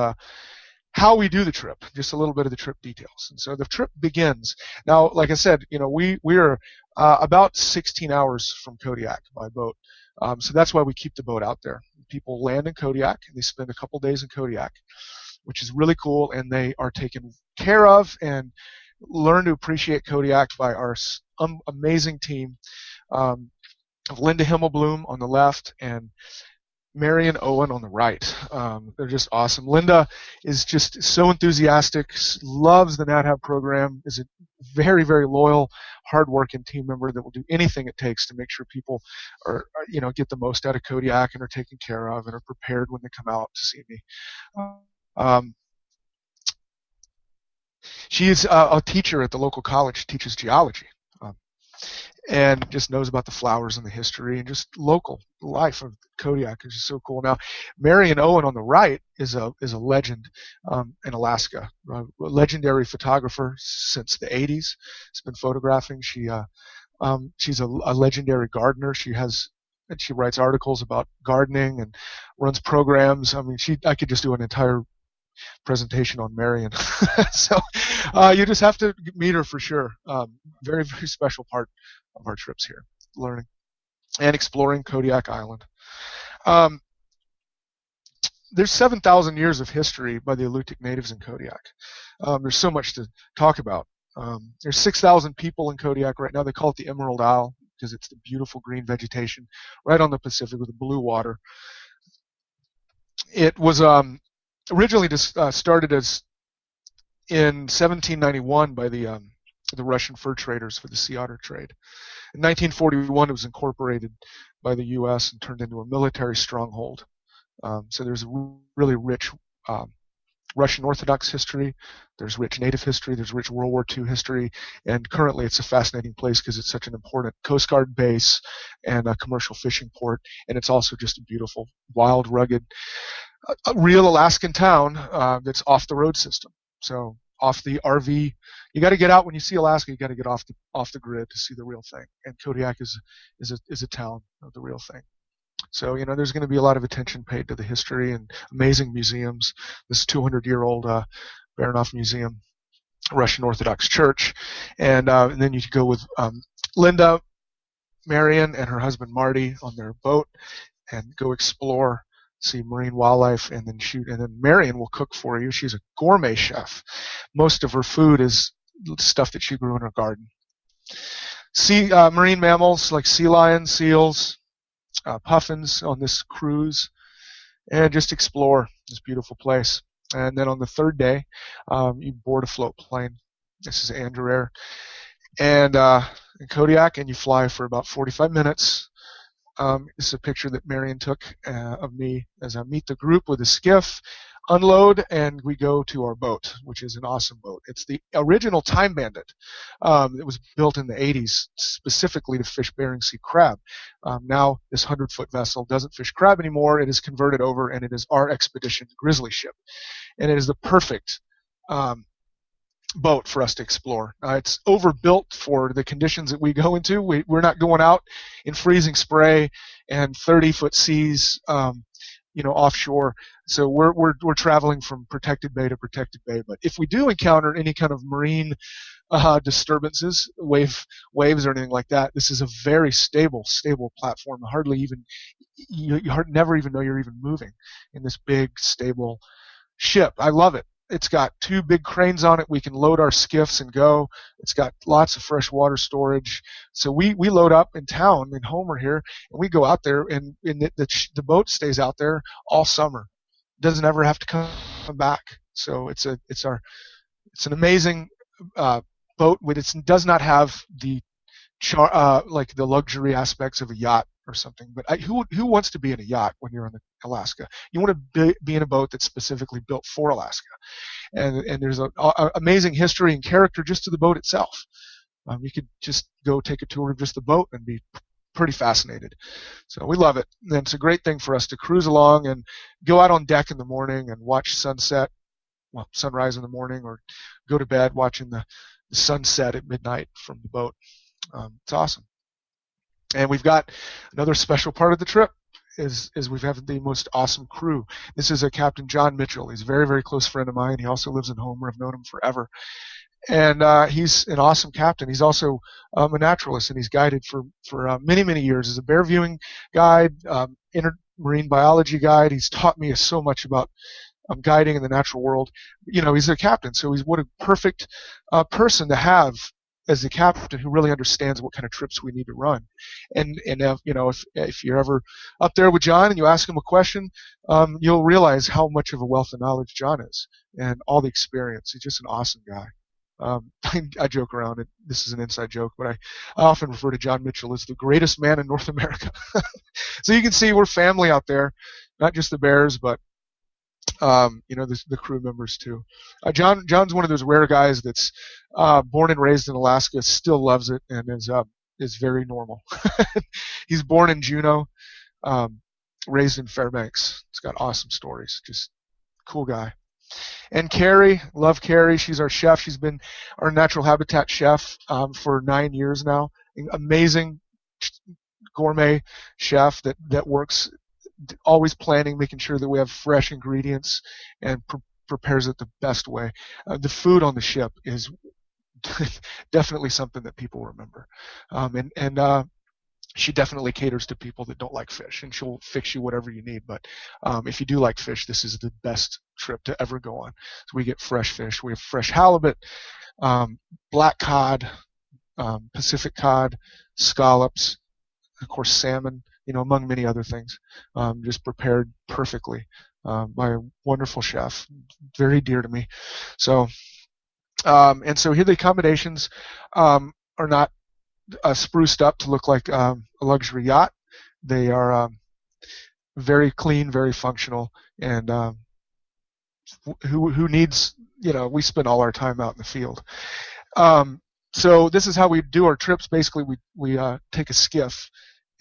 Speaker 2: how we do the trip, just a little bit of the trip details. And so the trip begins. Now, like I said, we are about 16 hours from Kodiak by boat. So that's why we keep the boat out there. People land in Kodiak, and they spend a couple days in Kodiak, which is really cool, and they are taken care of and learn to appreciate Kodiak by our amazing team of Linda Himmelblum on the left and Marion Owen on the right. They're just awesome. Linda is just so enthusiastic, loves the Nat Hab program, is a very, very loyal, hardworking team member that will do anything it takes to make sure people are get the most out of Kodiak and are taken care of and are prepared when they come out to see me. She is a teacher at the local college, teaches geology. and just knows about the flowers and the history and just local life of Kodiak is just so cool. Now, Marion Owen on the right is a legend in Alaska, a legendary photographer since the 80s. Has been photographing. She's a legendary gardener. She writes articles about gardening and runs programs. I mean, I could just do an entire presentation on Marion. So you just have to meet her for sure. Very, very special part of our trips here, learning and exploring Kodiak Island. There's 7,000 years of history by the Alutiiq natives in Kodiak. There's so much to talk about. There's 6,000 people in Kodiak right now. They call it the Emerald Isle because it's the beautiful green vegetation right on the Pacific with the blue water. It was originally started as in 1791 by the Russian fur traders for the sea otter trade. In 1941, it was incorporated by the U.S. and turned into a military stronghold. So there's a really rich Russian Orthodox history, there's rich Native history, there's rich World War II history, and currently it's a fascinating place because it's such an important Coast Guard base and a commercial fishing port, and it's also just a beautiful, wild, rugged, a real Alaskan town that's off the road system. So off the RV, you got to get out when you see Alaska. You got to get off the grid to see the real thing. And Kodiak is a town of the real thing. So there's going to be a lot of attention paid to the history and amazing museums. This 200-year-old Baranov Museum, Russian Orthodox Church, and then you could go with Linda, Marion, and her husband Marty on their boat and go explore, see marine wildlife, and then shoot. And then Marion will cook for you. She's a gourmet chef. Most of her food is stuff that she grew in her garden. See marine mammals like sea lions, seals, puffins on this cruise, and just explore this beautiful place. And then on the third day, you board a float plane. This is Andrew Air, and in Kodiak, and you fly for about 45 minutes. This is a picture that Marion took of me as I meet the group with a skiff, unload, and we go to our boat, which is an awesome boat. It's the original Time Bandit. It was built in the 80s specifically to fish Bering Sea crab. Now this 100-foot vessel doesn't fish crab anymore. It is converted over, and it is our expedition Grizzly ship. And it is the perfect boat for us to explore. It's overbuilt for the conditions that we go into. We're not going out in freezing spray and 30-foot seas, offshore. So we're traveling from protected bay to protected bay. But if we do encounter any kind of marine disturbances, waves or anything like that, this is a very stable platform. You never even know you're even moving in this big, stable ship. I love it. It's got 2 big cranes on it. We can load our skiffs and go. It's got lots of fresh water storage. So we load up in town in Homer here, and we go out there, and the boat stays out there all summer. It doesn't ever have to come back. So it's an amazing boat, but it does not have the like the luxury aspects of a yacht or something. But who wants to be in a yacht when you're on Alaska? You want to be in a boat that's specifically built for Alaska, and there's an amazing history and character just to the boat itself. You could just go take a tour of just the boat and be pretty fascinated. So we love it. And it's a great thing for us to cruise along and go out on deck in the morning and watch sunrise in the morning, or go to bed watching the sunset at midnight from the boat. It's awesome. And we've got another special part of the trip is we've had the most awesome crew. This is a Captain John Mitchell. He's a very, very close friend of mine. He also lives in Homer. I've known him forever. And he's an awesome captain. He's also a naturalist, and he's guided for many, many years as a bear viewing guide, marine biology guide. He's taught me so much about guiding in the natural world. He's a captain, so what a perfect person to have as the captain who really understands what kind of trips we need to run. And if you're ever up there with John and you ask him a question, you'll realize how much of a wealth of knowledge John is and all the experience. He's just an awesome guy. I joke around, this is an inside joke, but I often refer to John Mitchell as the greatest man in North America. So you can see we're family out there, not just the bears, but the crew members too. John's one of those rare guys that's born and raised in Alaska, still loves it, and is very normal. He's born in Juneau, um, raised in Fairbanks. He's got awesome stories. Just cool guy. And Carrie, love Carrie. She's our chef. She's been our natural habitat chef for 9 years now. Amazing gourmet chef that works always planning, making sure that we have fresh ingredients and prepares it the best way. The food on the ship is definitely something that people remember. And she definitely caters to people that don't like fish, and she'll fix you whatever you need. But if you do like fish, this is the best trip to ever go on. So we get fresh fish. We have fresh halibut, black cod, Pacific cod, scallops, of course salmon, among many other things, just prepared perfectly by a wonderful chef, very dear to me. So, and so here the accommodations are not spruced up to look like a luxury yacht. They are very clean, very functional, and who needs, we spend all our time out in the field. So this is how we do our trips. Basically, we take a skiff,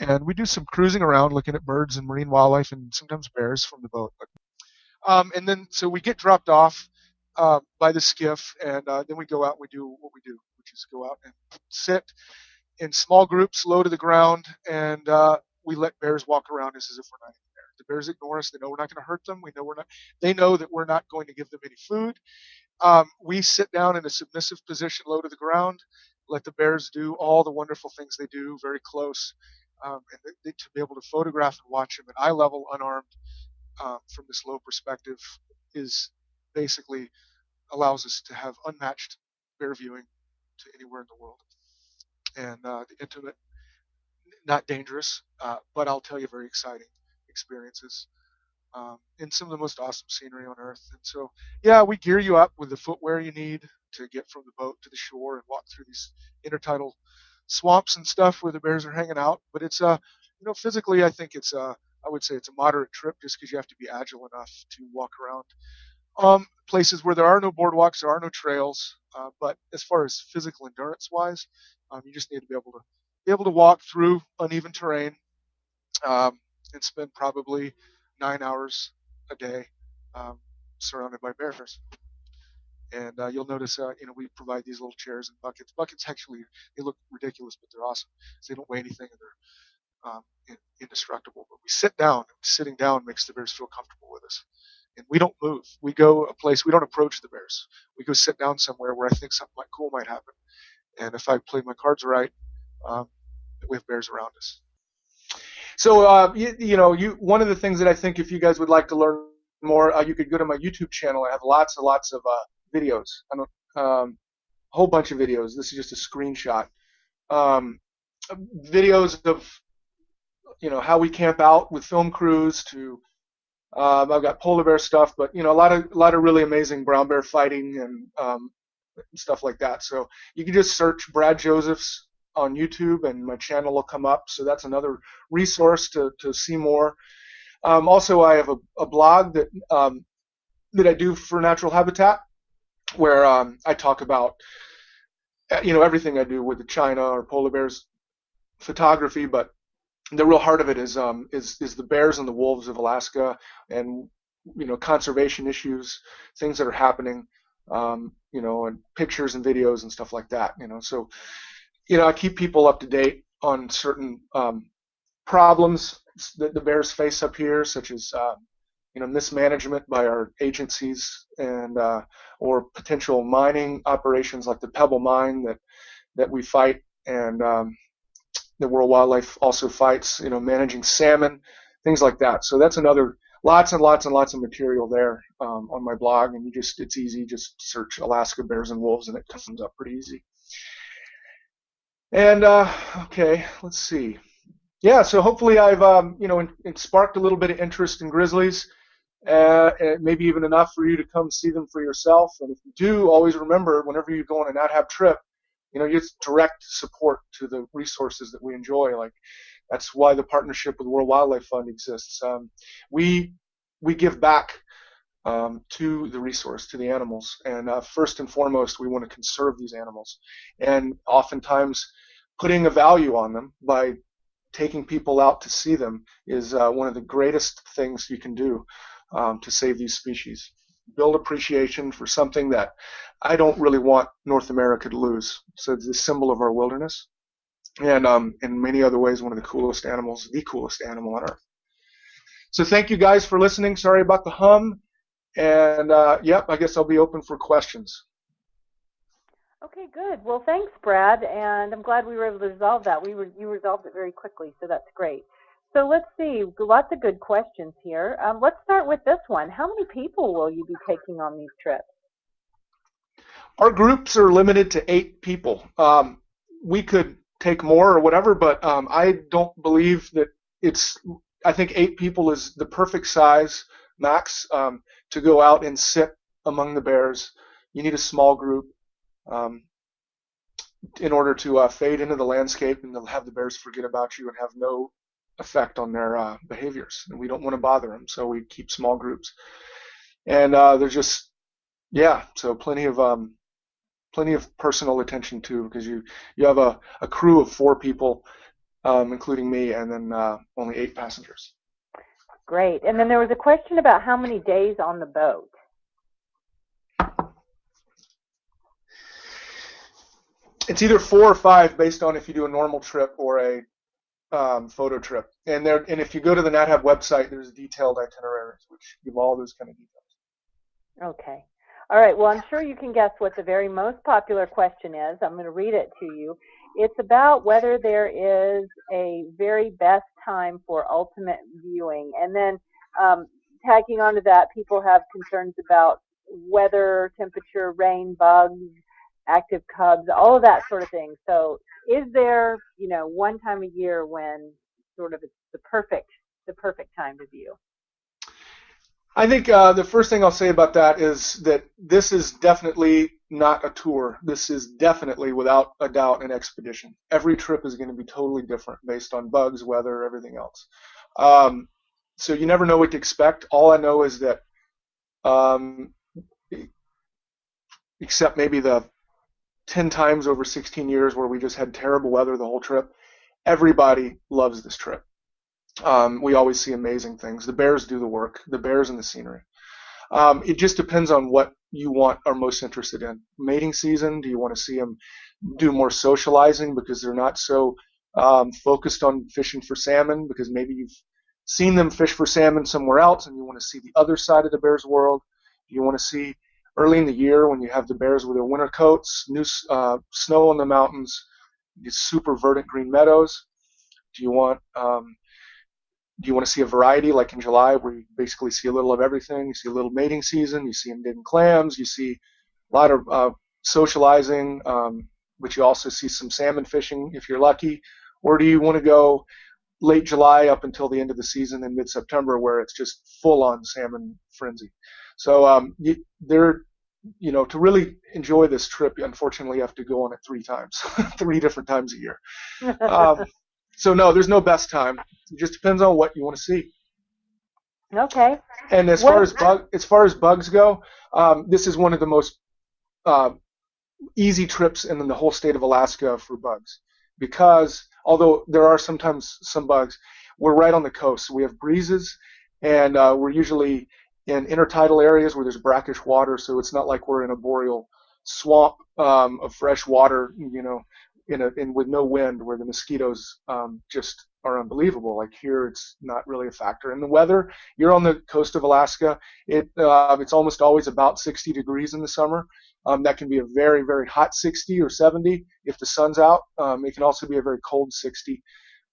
Speaker 2: and we do some cruising around looking at birds and marine wildlife and sometimes bears from the boat. And then so we get dropped off by the skiff, and then we go out and we do what we do, which is go out and sit in small groups, low to the ground, and we let bears walk around us as if we're not even there. The bears ignore us. They know we're not going to hurt them. We know we're not. They know that we're not going to give them any food. We sit down in a submissive position, low to the ground, let the bears do all the wonderful things they do, very close, and to be able to photograph and watch them at eye level, unarmed, from this low perspective, is basically allows us to have unmatched bear viewing to anywhere in the world. And the intimate, not dangerous, but I'll tell you, very exciting experiences, and some of the most awesome scenery on Earth. And so, yeah, we gear you up with the footwear you need to get from the boat to the shore and walk through these intertidal swamps and stuff where the bears are hanging out. But it's physically, I think I would say it's a moderate trip, just because you have to be agile enough to walk around places where there are no boardwalks, there are no trails. But as far as physical endurance wise, you just need to be able to walk through uneven terrain, and spend probably 9 hours a day surrounded by bears. And you'll notice, we provide these little chairs and buckets. Buckets actually, they look ridiculous, but they're awesome. They don't weigh anything, and they're indestructible. But we sit down, and sitting down makes the bears feel comfortable with us. And we don't move. We go a place, we don't approach the bears. We go sit down somewhere where I think something cool might happen. And if I play my cards right, we have bears around us. So, one of the things that I think, if you guys would like to learn more, you could go to my YouTube channel. I have lots and lots of videos. A whole bunch of videos. This is just a screenshot. Videos of, how we camp out with film crews to, I've got polar bear stuff, but, a lot of really amazing brown bear fighting and stuff like that. So you can just search Brad Josephs on YouTube, and my channel will come up. So that's another resource to see more. Also, I have a blog that I do for Natural Habitat, where I talk about everything I do with the China or polar bears photography, but the real heart of it is the bears and the wolves of Alaska, and conservation issues, things that are happening, and pictures and videos and stuff like that. So I keep people up to date on certain problems that the bears face up here, such as mismanagement by our agencies, and or potential mining operations like the Pebble Mine that we fight, and the World Wildlife also fights. Managing salmon, things like that. So that's another lots and lots and lots of material there on my blog, and it's easy. Just search Alaska bears and wolves, and it comes up pretty easy. And okay, let's see. Yeah, so hopefully I've it sparked a little bit of interest in grizzlies, and maybe even enough for you to come see them for yourself. And if you do, always remember, whenever you go on a Nat Hab trip, it's direct support to the resources that we enjoy. Like, that's why the partnership with the World Wildlife Fund exists. We give back to the resource, to the animals, and first and foremost, we want to conserve these animals. And oftentimes, putting a value on them by taking people out to see them is one of the greatest things you can do to save these species. Build appreciation for something that I don't really want North America to lose. So it's the symbol of our wilderness, and in many other ways, one of the coolest animals, the coolest animal on Earth. So thank you guys for listening. Sorry about the hum. And yep, I guess I'll be open for questions.
Speaker 1: Okay, good. Well, thanks, Brad, and I'm glad we were able to resolve that. You resolved it very quickly, so that's great. So let's see, lots of good questions here. Let's start with this one. How many people will you be taking on these trips?
Speaker 2: Our groups are limited to 8 people. We could take more or whatever, but I don't believe that I think 8 people is the perfect size, max, to go out and sit among the bears. You need a small group in order to fade into the landscape and to have the bears forget about you and have no effect on their behaviors. And we don't want to bother them, so we keep small groups. And there's just, yeah, so plenty of personal attention too, because you have a crew of 4 people, including me, and then only 8 passengers.
Speaker 1: Great. And then there was a question about how many days on the boat.
Speaker 2: It's either 4 or 5 based on if you do a normal trip or a photo trip. And if you go to the Nat Hab website, there's detailed itineraries which give all those kind of details.
Speaker 1: Okay. All right. Well, I'm sure you can guess what the very most popular question is. I'm going to read it to you. It's about whether there is a very best time for ultimate viewing. And then tagging onto that, people have concerns about weather, temperature, rain, bugs, active cubs, all of that sort of thing. So is there, one time a year when sort of it's the perfect time to view?
Speaker 2: I think the first thing I'll say about that is that this is definitely not a tour. This is definitely, without a doubt, an expedition. Every trip is going to be totally different based on bugs, weather, everything else. So you never know what to expect. All I know is that, except maybe the 10 times over 16 years where we just had terrible weather the whole trip, everybody loves this trip. We always see amazing things. The bears do the work, the bears and the scenery. It just depends on what you are most interested in. Mating season, do you want to see them do more socializing because they're not so focused on fishing for salmon, because maybe you've seen them fish for salmon somewhere else and you want to see the other side of the bear's world? Do you want to see early in the year when you have the bears with their winter coats, new snow on the mountains, these super verdant green meadows? Do you want to see a variety like in July where you basically see a little of everything? You see a little mating season, you see them digging clams, you see a lot of socializing, but you also see some salmon fishing if you're lucky. Or do you want to go late July up until the end of the season in mid-September where it's just full-on salmon frenzy? So to really enjoy this trip, unfortunately, you have to go on it 3 times, 3 different times a year. So no, there's no best time. It just depends on what you want to see.
Speaker 1: Okay.
Speaker 2: And as far as bugs go, this is one of the most easy trips in the whole state of Alaska for bugs, because although there are sometimes some bugs, we're right on the coast. So we have breezes, and we're usually in intertidal areas where there's brackish water, so it's not like we're in a boreal swamp of fresh water, with no wind, where the mosquitoes just are unbelievable. Like here, it's not really a factor. And the weather, you're on the coast of Alaska. It's almost always about 60 degrees in the summer. That can be a very, very hot 60 or 70 if the sun's out. It can also be a very cold 60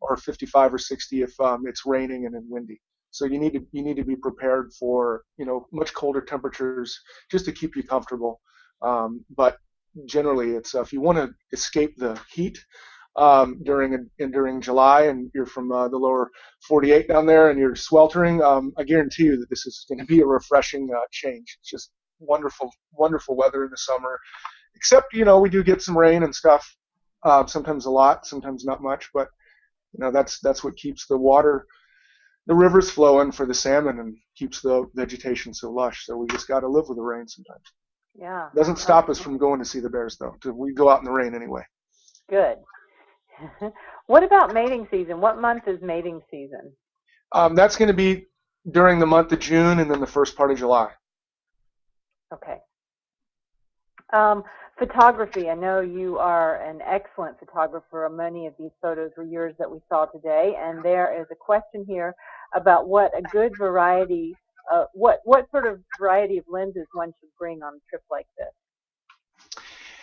Speaker 2: or 55 or 60 if it's raining and windy. So you need to be prepared for much colder temperatures just to keep you comfortable. But generally, it's if you want to escape the heat during July and you're from the lower 48 down there and you're sweltering, I guarantee you that this is going to be a refreshing change. It's just wonderful, wonderful weather in the summer. Except we do get some rain and stuff. Sometimes a lot, sometimes not much. But that's what keeps the rivers flowing for the salmon and keeps the vegetation so lush. So we just got to live with the rain sometimes.
Speaker 1: Yeah.
Speaker 2: Doesn't stop us from going to see the bears, though. We go out in the rain anyway.
Speaker 1: Good. What about mating season? What month is mating season?
Speaker 2: That's going to be during the month of June and then the first part of July.
Speaker 1: Okay. Photography. I know you are an excellent photographer. Many of these photos were yours that we saw today, and there is a question here about what a good variety, what sort of variety of lenses one should bring on a trip like this.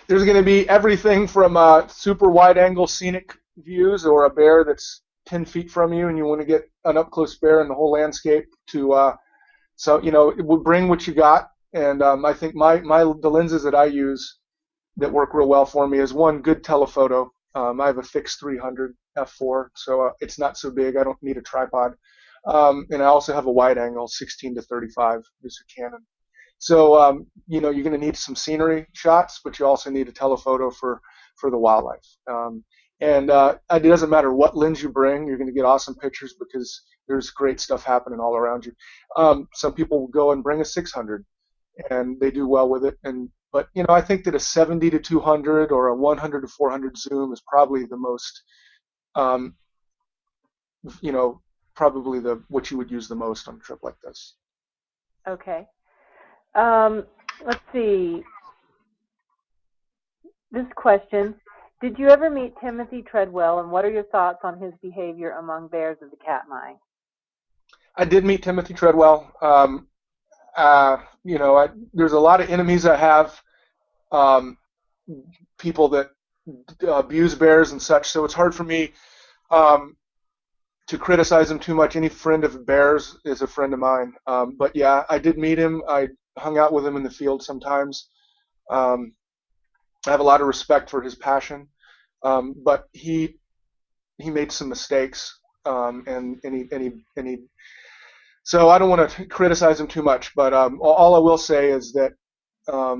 Speaker 2: There's going to be everything from super wide-angle scenic views or a bear that's 10 feet from you and you want to get an up-close bear in the whole landscape to, so, you know, it will bring what you got. And I think the lenses that I use that work real well for me is one, good telephoto. I have a fixed 300 f4, so it's not so big. I don't need a tripod. And I also have a wide angle, 16 to 35, is a Canon. So, you know, you're going to need some scenery shots, but you also need a telephoto for the wildlife. And it doesn't matter what lens you bring, you're going to get awesome pictures because there's great stuff happening all around you. Some people will go and bring a 600, and they do well with it. But, you know, I think that a 70 to 200 or a 100 to 400 zoom is probably the most, you know, probably what you would use the most on a trip like this.
Speaker 1: Okay. Let's see. This question, did you ever meet Timothy Treadwell, and what are your thoughts on his behavior among bears of the Katmai?
Speaker 2: I did meet Timothy Treadwell. You know, there's a lot of enemies I have, people that abuse bears and such, so it's hard for me to criticize him too much. Any friend of bears is a friend of mine. But yeah, I did meet him. I hung out with him in the field sometimes. I have a lot of respect for his passion, but he made some mistakes, and he so I don't want to criticize him too much. But all I will say is that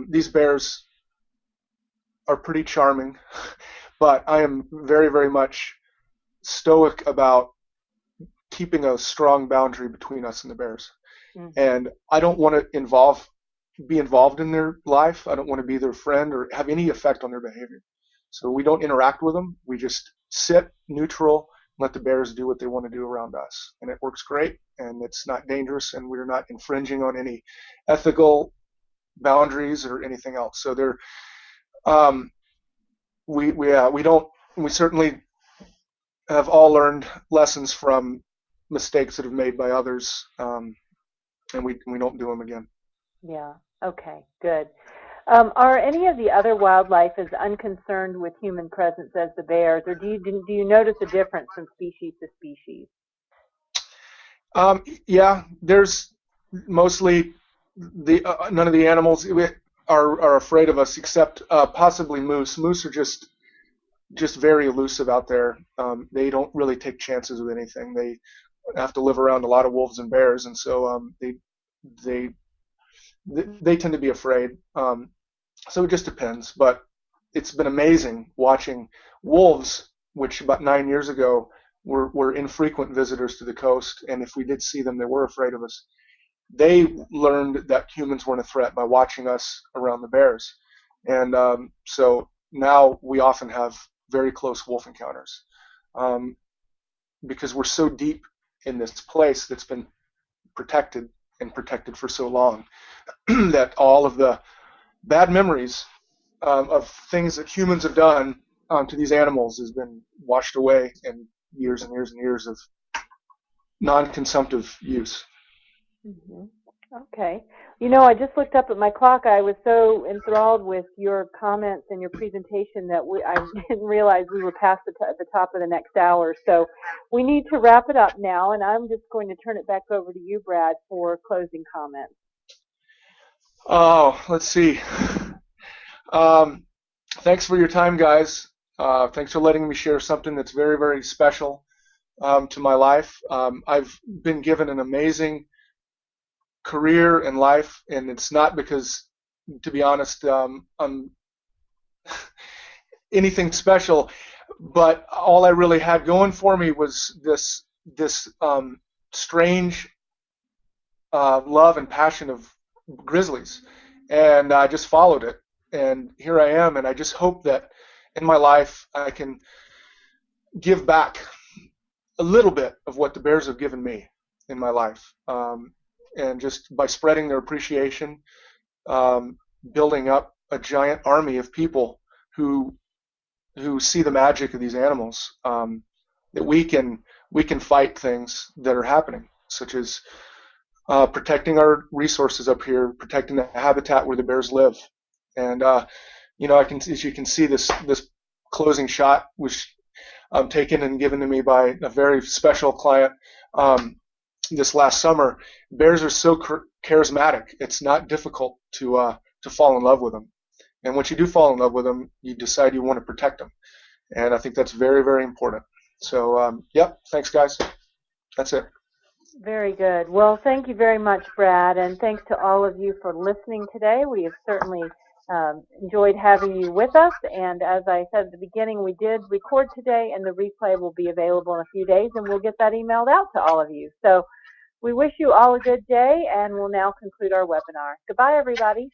Speaker 2: these bears are pretty charming, but I am very, very much stoic about keeping a strong boundary between us and the bears. Mm-hmm. And I don't want to be involved in their life. I don't want to be their friend or have any effect on their behavior. So we don't interact with them. We just sit neutral, let the bears do what they want to do around us. And it works great, and it's not dangerous, and we're not infringing on any ethical boundaries or anything else. So they're, we certainly have all learned lessons from mistakes that have made by others, and we don't do them again.
Speaker 1: Yeah. Okay. Good. Are any of the other wildlife as unconcerned with human presence as the bears, or do you notice a difference from species to species?
Speaker 2: Yeah, there's mostly none of the animals are afraid of us except possibly moose. Moose are just very elusive out there. They don't really take chances with anything. They have to live around a lot of wolves and bears, and so they tend to be afraid. So it just depends. But it's been amazing watching wolves, which about 9 years ago were infrequent visitors to the coast, and if we did see them, they were afraid of us. They learned that humans weren't a threat by watching us around the bears, and so now we often have very close wolf encounters, because we're so deep in this place that's been protected for so long that all of the bad memories of things that humans have done to these animals has been washed away in years and years and years of non-consumptive use.
Speaker 1: Mm-hmm. Okay. You know, I just looked up at my clock. I was so enthralled with your comments and your presentation that I didn't realize we were past the top of the next hour. So we need to wrap it up now, and I'm just going to turn it back over to you, Brad, for closing comments.
Speaker 2: Oh, let's see. Thanks for your time, guys. Thanks for letting me share something that's very, very special to my life. I've been given an amazing career and life, and it's not because, to be honest, I'm anything special, but all I really had going for me was this strange love and passion of grizzlies, and I just followed it, and here I am, and I just hope that in my life I can give back a little bit of what the bears have given me in my life, and just by spreading their appreciation, building up a giant army of people who see the magic of these animals, that we can fight things that are happening, such as protecting our resources up here, protecting the habitat where the bears live. And as you can see, this closing shot was taken and given to me by a very special client this last summer. Bears are so charismatic. It's not difficult to fall in love with them. And once you do fall in love with them, you decide you want to protect them. And I think that's very, very important. So, yep, thanks, guys. That's it.
Speaker 1: Very good. Well, thank you very much, Brad, and thanks to all of you for listening today. We have certainly enjoyed having you with us, and as I said at the beginning, we did record today, and the replay will be available in a few days, and we'll get that emailed out to all of you. So we wish you all a good day, and we'll now conclude our webinar. Goodbye, everybody.